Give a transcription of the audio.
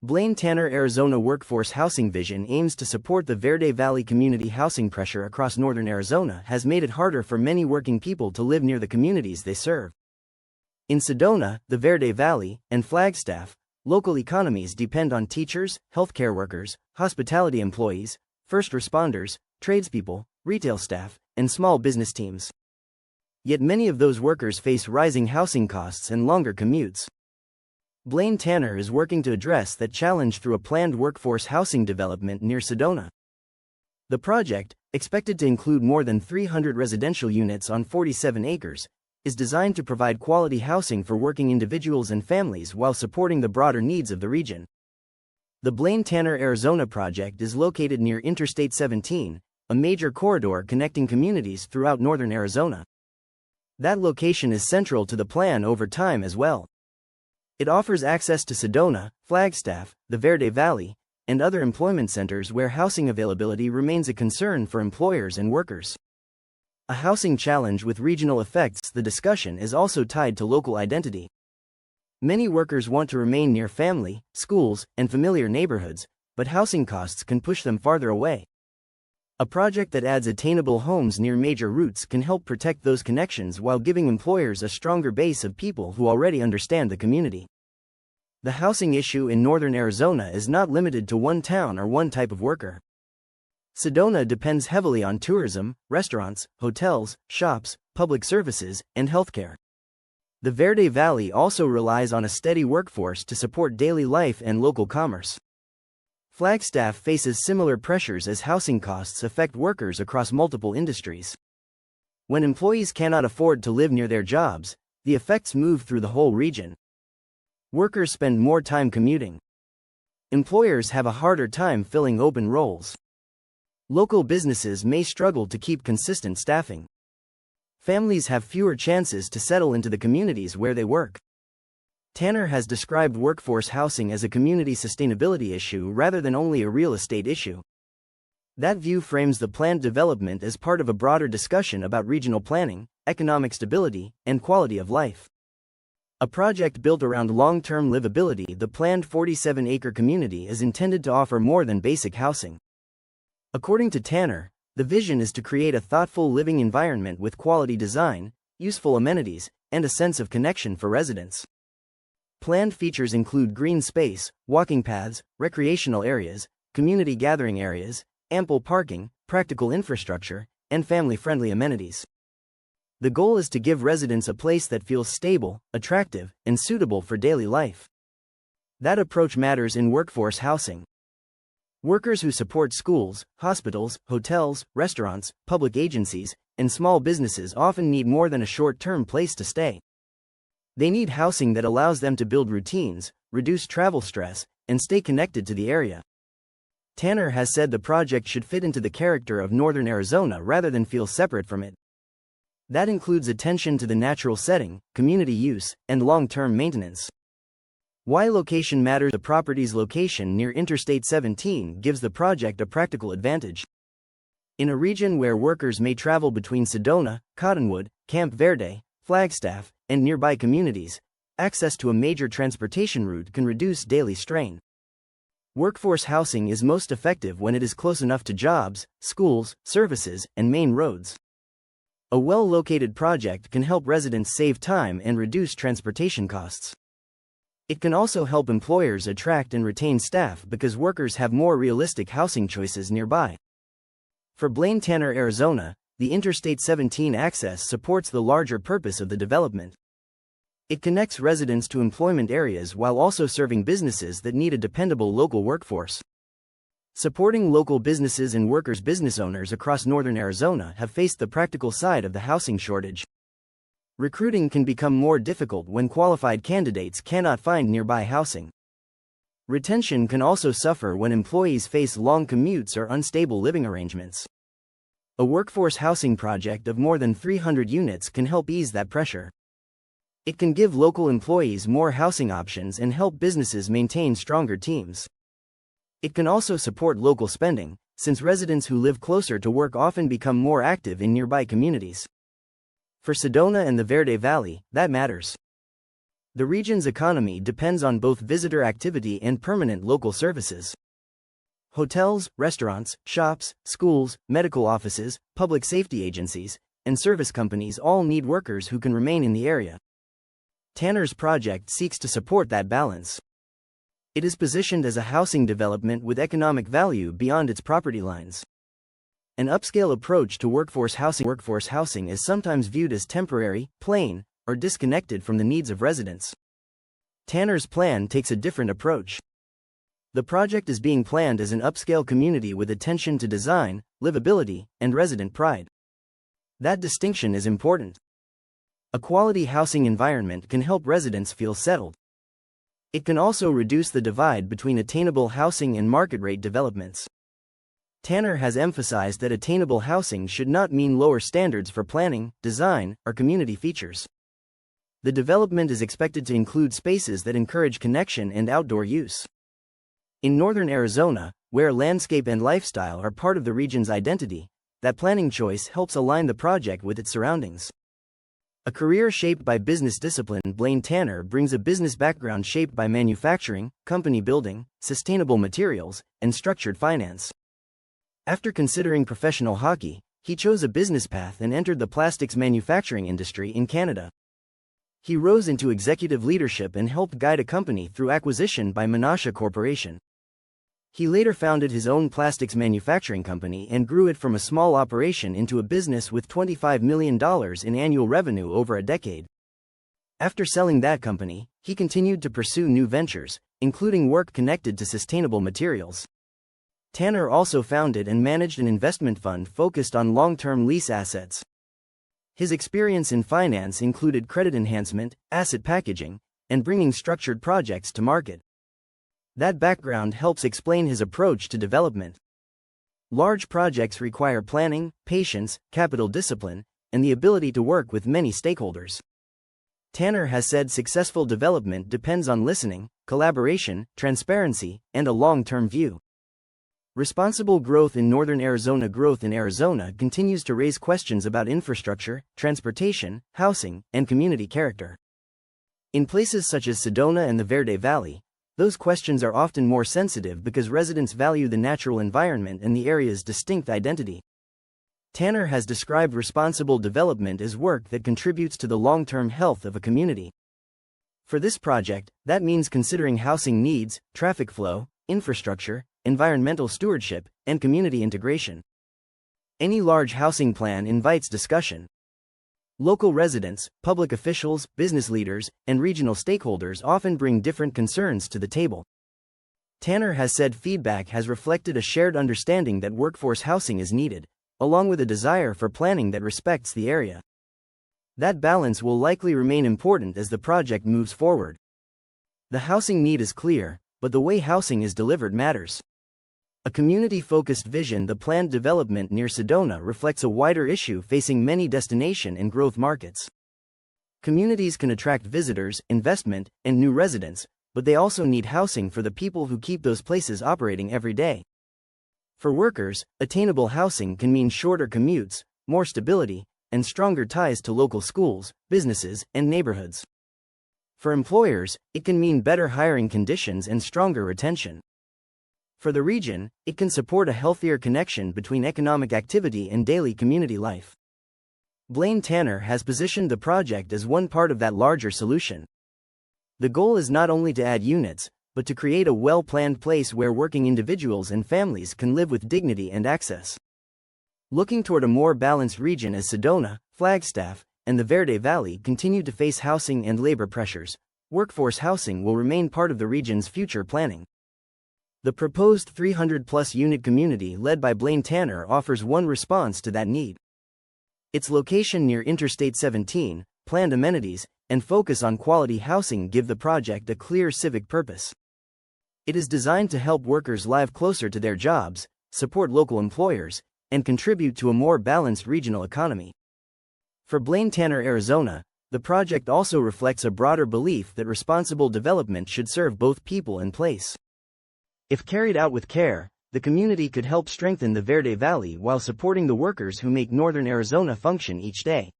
Blaine Tanner Arizona Workforce Housing Vision aims to support the Verde Valley community. Housing pressure across northern Arizona has made it harder for many working people to live near the communities they serve. In Sedona, the Verde Valley, and Flagstaff, local economies depend on teachers, healthcare workers, hospitality employees, first responders, tradespeople, retail staff, and small business teams. Yet many of those workers face rising housing costs and longer commutes. Blaine Tanner is working to address that challenge through a planned workforce housing development near Sedona. The project, expected to include more than 300 residential units on 47 acres, is designed to provide quality housing for working individuals and families while supporting the broader needs of the region. The Blaine Tanner Arizona project is located near Interstate 17, a major corridor connecting communities throughout northern Arizona. That location is central to the plan over time as well. It offers access to Sedona, Flagstaff, the Verde Valley, and other employment centers where housing availability remains a concern for employers and workers. A housing challenge with regional effects. The discussion is also tied to local identity. Many workers want to remain near family, schools, and familiar neighborhoods, but housing costs can push them farther away. A project that adds attainable homes near major routes can help protect those connections while giving employers a stronger base of people who already understand the community. The housing issue in northern Arizona is not limited to one town or one type of worker. Sedona depends heavily on tourism, restaurants, hotels, shops, public services, and healthcare. The Verde Valley also relies on a steady workforce to support daily life and local commerce. Flagstaff faces similar pressures as housing costs affect workers across multiple industries. When employees cannot afford to live near their jobs, the effects move through the whole region. Workers spend more time commuting. Employers have a harder time filling open roles. Local businesses may struggle to keep consistent staffing. Families have fewer chances to settle into the communities where they work. Tanner has described workforce housing as a community sustainability issue rather than only a real estate issue. That view frames the planned development as part of a broader discussion about regional planning, economic stability, and quality of life. A project built around long-term livability. The planned 47-acre community is intended to offer more than basic housing. According to Tanner, the vision is to create a thoughtful living environment with quality design, useful amenities, and a sense of connection for residents. Planned features include green space, walking paths, recreational areas, community gathering areas, ample parking, practical infrastructure, and family-friendly amenities. The goal is to give residents a place that feels stable, attractive, and suitable for daily life. That approach matters in workforce housing. Workers who support schools, hospitals, hotels, restaurants, public agencies, and small businesses often need more than a short-term place to stay. They need housing that allows them to build routines, reduce travel stress, and stay connected to the area. Tanner has said the project should fit into the character of northern Arizona rather than feel separate from it. That includes attention to the natural setting, community use, and long-term maintenance. Why location matters. The property's location near Interstate 17 gives the project a practical advantage. In a region where workers may travel between Sedona, Cottonwood, Camp Verde, Flagstaff, and nearby communities, access to a major transportation route can reduce daily strain. Workforce housing is most effective when it is close enough to jobs, schools, services, and main roads. A well-located project can help residents save time and reduce transportation costs. It can also help employers attract and retain staff because workers have more realistic housing choices nearby. For Blaine Tanner Arizona, the Interstate 17 access supports the larger purpose of the development. It connects residents to employment areas while also serving businesses that need a dependable local workforce. Supporting local businesses and workers. Business owners across northern Arizona have faced the practical side of the housing shortage. Recruiting can become more difficult when qualified candidates cannot find nearby housing. Retention can also suffer when employees face long commutes or unstable living arrangements. A workforce housing project of more than 300 units can help ease that pressure. It can give local employees more housing options and help businesses maintain stronger teams. It can also support local spending, since residents who live closer to work often become more active in nearby communities. For Sedona and the Verde Valley, that matters. The region's economy depends on both visitor activity and permanent local services. Hotels, restaurants, shops, schools, medical offices, public safety agencies, and service companies all need workers who can remain in the area. Tanner's project seeks to support that balance. It is positioned as a housing development with economic value beyond its property lines. An upscale approach to workforce housing is sometimes viewed as temporary, plain, or disconnected from the needs of residents. Tanner's plan takes a different approach. The project is being planned as an upscale community with attention to design, livability, and resident pride. That distinction is important. A quality housing environment can help residents feel settled. It can also reduce the divide between attainable housing and market-rate developments. Tanner has emphasized that attainable housing should not mean lower standards for planning, design, or community features. The development is expected to include spaces that encourage connection and outdoor use. In northern Arizona, where landscape and lifestyle are part of the region's identity, that planning choice helps align the project with its surroundings. A career shaped by business discipline, Blaine Tanner brings a business background shaped by manufacturing, company building, sustainable materials, and structured finance. After considering professional hockey, he chose a business path and entered the plastics manufacturing industry in Canada. He rose into executive leadership and helped guide a company through acquisition by Menasha Corporation. He later founded his own plastics manufacturing company and grew it from a small operation into a business with $25 million in annual revenue over a decade. After selling that company, he continued to pursue new ventures, including work connected to sustainable materials. Tanner also founded and managed an investment fund focused on long-term lease assets. His experience in finance included credit enhancement, asset packaging, and bringing structured projects to market. That background helps explain his approach to development. Large projects require planning, patience, capital discipline, and the ability to work with many stakeholders. Tanner has said successful development depends on listening, collaboration, transparency, and a long-term view. Responsible growth in northern Arizona. Growth in Arizona continues to raise questions about infrastructure, transportation, housing, and community character. In places such as Sedona and the Verde Valley, those questions are often more sensitive because residents value the natural environment and the area's distinct identity. Tanner has described responsible development as work that contributes to the long-term health of a community. For this project, that means considering housing needs, traffic flow, infrastructure, environmental stewardship, and community integration. Any large housing plan invites discussion. Local residents, public officials, business leaders, and regional stakeholders often bring different concerns to the table. Tanner has said feedback has reflected a shared understanding that workforce housing is needed, along with a desire for planning that respects the area. That balance will likely remain important as the project moves forward. The housing need is clear, but the way housing is delivered matters. A community-focused vision. The planned development near Sedona reflects a wider issue facing many destination and growth markets. Communities can attract visitors, investment, and new residents, but they also need housing for the people who keep those places operating every day. For workers, attainable housing can mean shorter commutes, more stability, and stronger ties to local schools, businesses, and neighborhoods. For employers, it can mean better hiring conditions and stronger retention. For the region, it can support a healthier connection between economic activity and daily community life. Blaine Tanner has positioned the project as one part of that larger solution. The goal is not only to add units, but to create a well-planned place where working individuals and families can live with dignity and access. Looking toward a more balanced region as Sedona, Flagstaff, and the Verde Valley continue to face housing and labor pressures, workforce housing will remain part of the region's future planning. The proposed 300-plus unit community led by Blaine Tanner offers one response to that need. Its location near Interstate 17, planned amenities, and focus on quality housing give the project a clear civic purpose. It is designed to help workers live closer to their jobs, support local employers, and contribute to a more balanced regional economy. For Blaine Tanner, Arizona, the project also reflects a broader belief that responsible development should serve both people and place. If carried out with care, the community could help strengthen the Verde Valley while supporting the workers who make northern Arizona function each day.